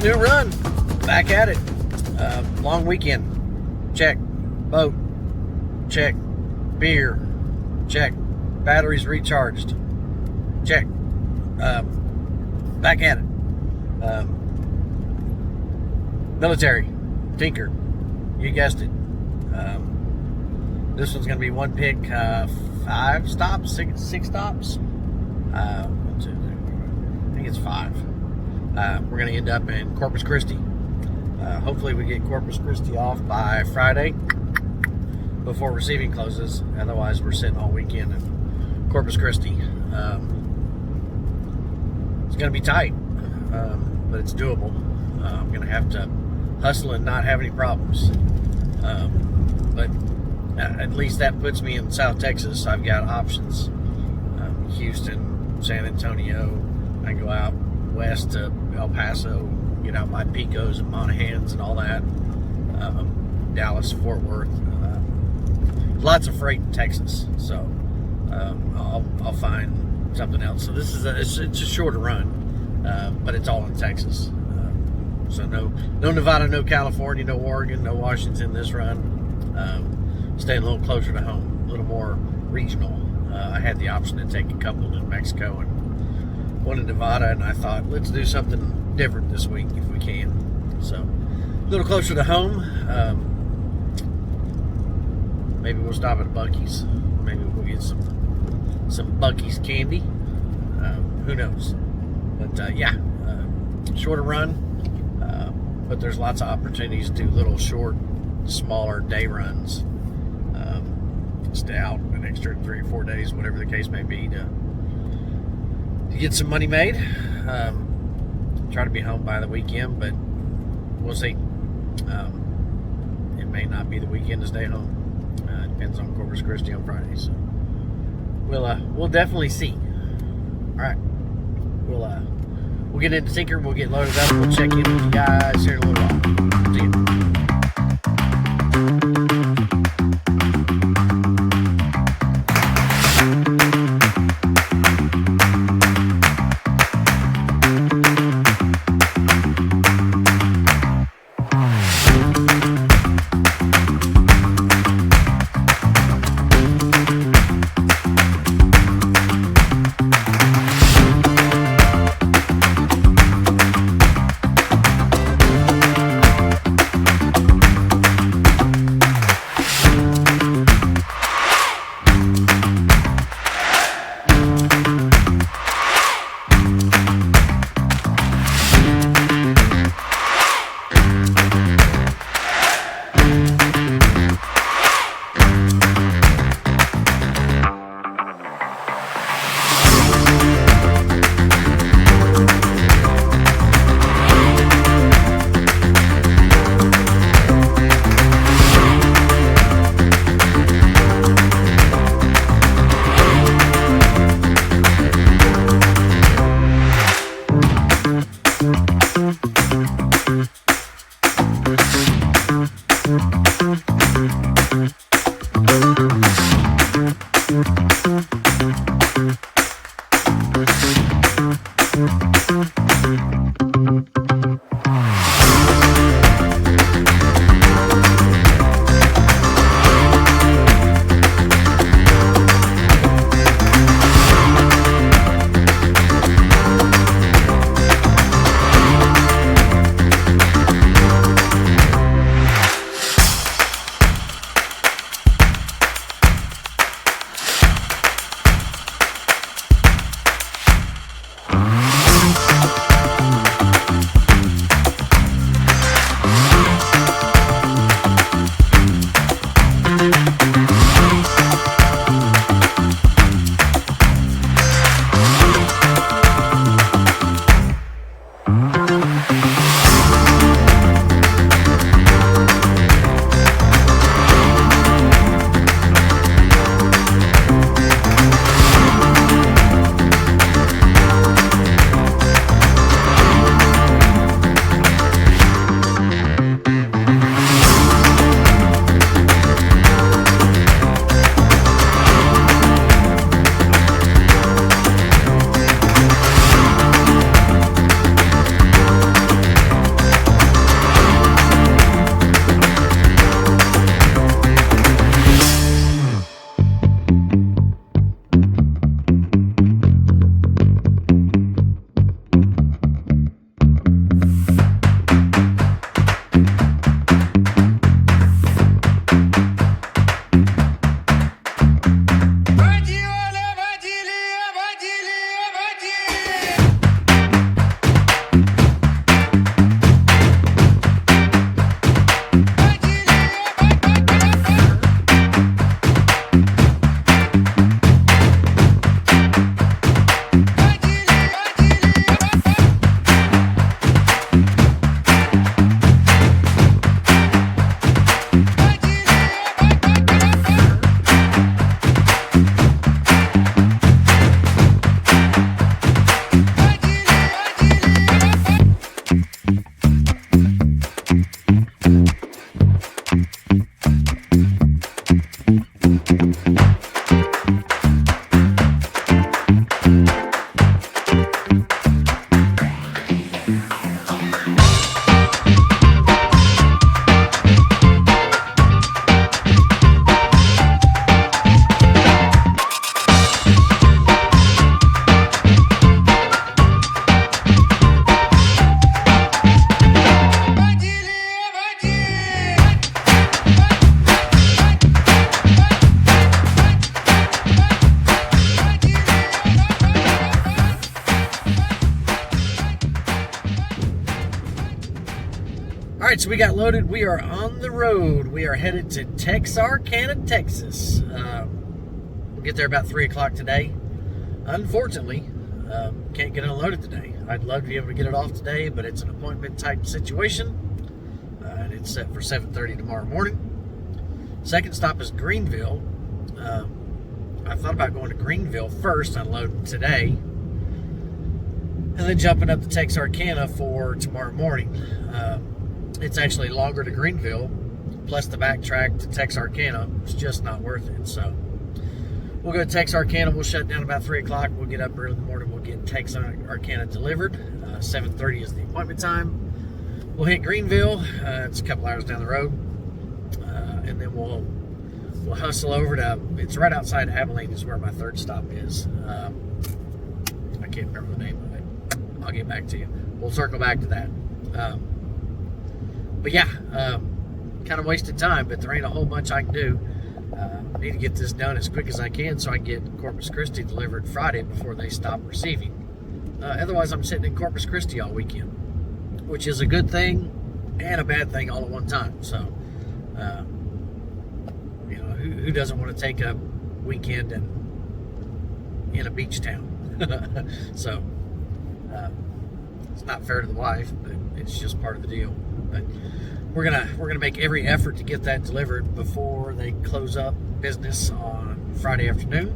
New run, back at it. Long weekend, check. Boat, check. Beer, check. Batteries recharged, check. Back at it. Military, tinker, you guessed it. This one's going to be one pick, 5 stops, six stops. 1, 2, 3, 4, I think it's 5. We're going to end up in Corpus Christi. Hopefully we get Corpus Christi off by Friday before receiving closes. Otherwise, we're sitting all weekend in Corpus Christi. It's going to be tight, but it's doable. I'm going to have to hustle and not have any problems. But at least that puts me in South Texas. I've got options. Houston, San Antonio. I can go out west to El Paso, get out my Picos and Monahans and all that. Dallas, Fort Worth. Lots of freight in Texas, so I'll find something else. So this is it's a shorter run, but it's all in Texas. So no Nevada, no California, no Oregon, no Washington this run. Staying a little closer to home, a little more regional. I had the option to take a couple to New Mexico and one in Nevada, and I thought, let's do something different this week if we can. So a little closer to home. Maybe we'll stop at Buc-ee's. Maybe we'll get some Buc-ee's candy. Who knows? But yeah, shorter run, but there's lots of opportunities to do little short, smaller day runs. Stay out an extra 3 or 4 days, whatever the case may be, to get some money made. Try to be home by the weekend, but we'll see. It may not be the weekend to stay home. Depends on Corpus Christi on Friday, so we'll definitely see. All right, we'll get into Tinker. We'll get loaded up. We'll check in with you guys here in a little while. See you. All right, so we got loaded. We are on the road. We are headed to Texarkana, Texas. We'll get there about 3 o'clock today. Unfortunately, can't get unloaded today. I'd love to be able to get it off today, but it's an appointment type situation. And it's set for 7:30 tomorrow morning. Second stop is Greenville. I thought about going to Greenville first, unloading today, and then jumping up to Texarkana for tomorrow morning. It's actually longer to Greenville, plus the backtrack to Texarkana. It's just not worth it. So we'll go to Texarkana. We'll shut down about 3 o'clock. We'll get up early in the morning. We'll get Texarkana delivered. 7:30 is the appointment time. We'll hit Greenville. It's a couple hours down the road. And then we'll hustle over to, it's right outside Abilene is where my third stop is. I can't remember the name of it. I'll get back to you. We'll circle back to that. But yeah, kind of wasted time, but there ain't a whole bunch I can do. I need to get this done as quick as I can so I can get Corpus Christi delivered Friday before they stop receiving. Otherwise, I'm sitting in Corpus Christi all weekend, which is a good thing and a bad thing all at one time. So, who doesn't want to take a weekend in a beach town? So, it's not fair to the wife, but it's just part of the deal. But we're gonna make every effort to get that delivered before they close up business on Friday afternoon.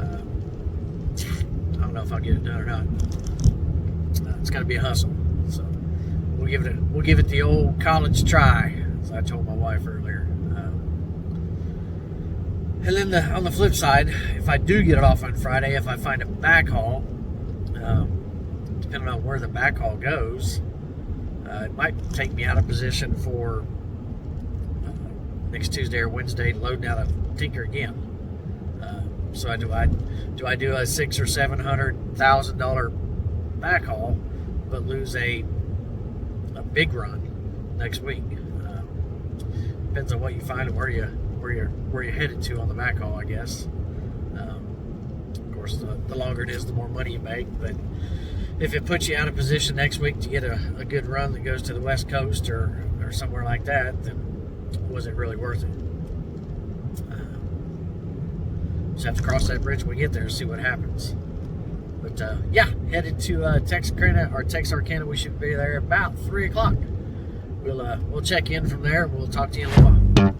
I don't know if I'll get it done or not. It's got to be a hustle. So we'll give it the old college try, as I told my wife earlier. And then on the flip side, if I do get it off on Friday, if I find a backhaul, depending on where the backhaul goes, it might take me out of position for next Tuesday or Wednesday, loading out of Tinker again. So do I do a $600,000 or $700,000 backhaul, but lose a big run next week? Depends on what you find and where you're headed to on the backhaul, I guess. Of course, the longer it is, the more money you make. But if it puts you out of position next week to get a good run that goes to the West Coast or somewhere like that, then was it really worth it? Just have to cross that bridge when we get there and see what happens. But yeah, headed to Texarkana. We should be there about 3 o'clock. We'll check in from there. We'll talk to you in a little while.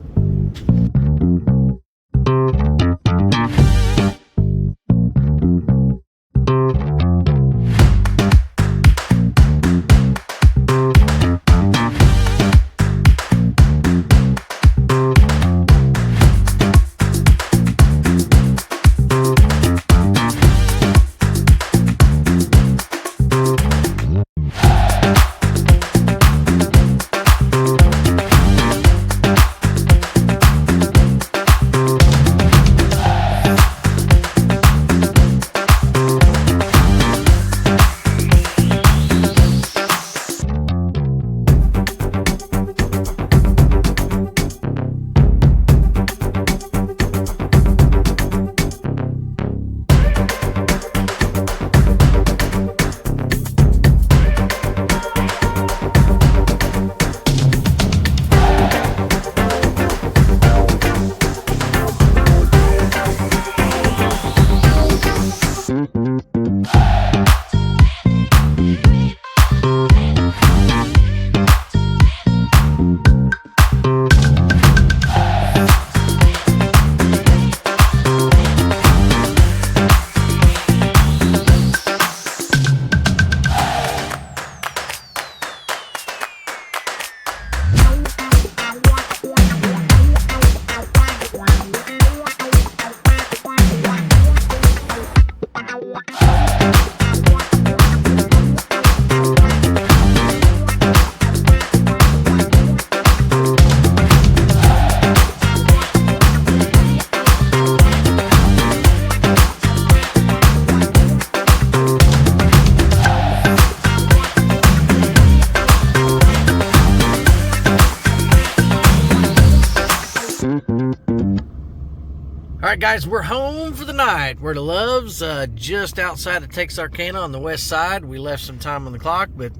Alright guys, we're home for the night. We're at Love's, just outside of Texarkana on the west side. We left some time on the clock, but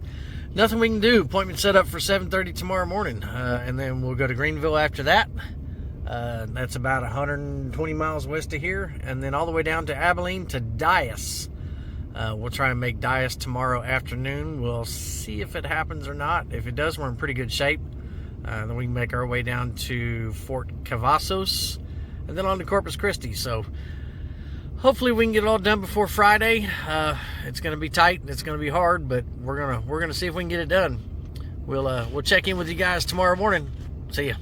nothing we can do. Appointment set up for 7:30 tomorrow morning. And then we'll go to Greenville after that. That's about 120 miles west of here. And then all the way down to Abilene to Dyess. We'll try and make Dyess tomorrow afternoon. We'll see if it happens or not. If it does, we're in pretty good shape. Then we can make our way down to Fort Cavazos. And then on to Corpus Christi. So hopefully we can get it all done before Friday. It's going to be tight and it's going to be hard, but we're gonna see if we can get it done. We'll check in with you guys tomorrow morning. See ya.